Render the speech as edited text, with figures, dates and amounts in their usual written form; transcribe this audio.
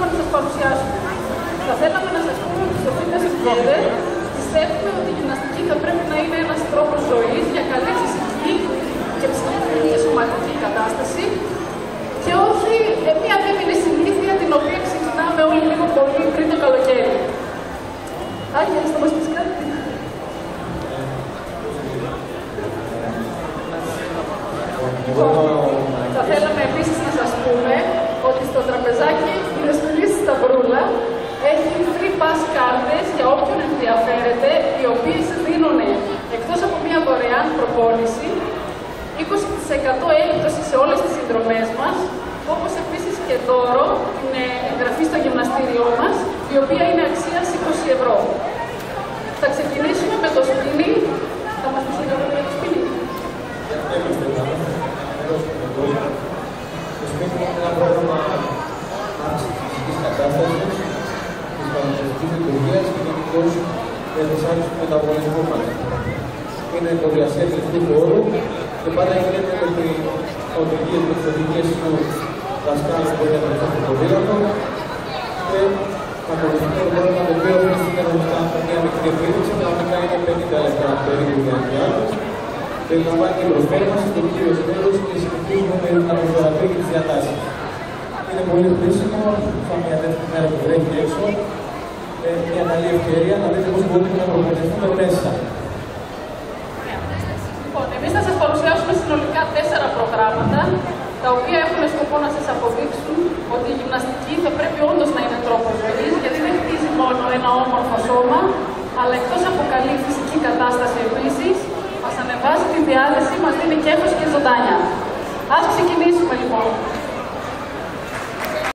λοιπόν να σας παρουσιάσουμε. Θα θέλαμε να σας πούμε ότι στο Fitness Together πιστεύουμε ότι η γυμναστική θα πρέπει να είναι ένας τρόπος ζωής για καλή φυσική και ψυχική και σωματική κατάσταση και όχι μια δίμηνη συνήθεια την οποία ξεκινάμε όλοι λίγο πολύ πριν το καλοκαίρι. Άγια, θα μας πεις κάτι? Θα θέλαμε επίσης να σας πούμε ότι στο τραπεζάκι η Δεσποινής Σταυρούλα έχει free pass κάρτες για όποιον ενδιαφέρεται, οι οποίες δίνουν εκτός από μια δωρεάν προπόνηση 20% έκπτωση σε όλες τις συνδρομές μας, όπως επίσης και δώρο την εγγραφή στο γυμναστήριό μας, η οποία είναι αξίας 20 ευρώ. Θα ξεκινήσουμε με το spinning. Θα μας πεις λίγο για το spinning. Το spinning είναι ένα πρόγραμμα αύξησης της φυσικής κατάστασης, της παραγωγικής λειτουργίας και γενικώς της άξης του μεταβολισμού μας. Είναι διαδικασία του χώρου και πάντα γίνεται με τις οδηγίες του δασκάλου που είναι μέσα στο ποδήλατο και ακολουθούμε το πρόγραμμα το οποίο είναι συνεργαστικά με μια μικρή επίδειξη, κανονικά είναι 50 λεπτά περίπου για διάρκεια. Περιλαμβάνει την προσφέρμαση, το κύριο τέλος και συνεχίζουμε με την αμεσοθεραπεία και τις διατάσεις. Είναι πολύ χρήσιμο, σαν μια δεύτερη μέρα που βρέχει έξω, μια καλή ευκαιρία να δείτε πώς μπορούμε να προπονηθούμε μέσα. Λοιπόν, εμείς θα σας παρουσιάσουμε συνολικά 4 προγράμματα, τα οποία έχουν σκοπό να σας αποδείξουν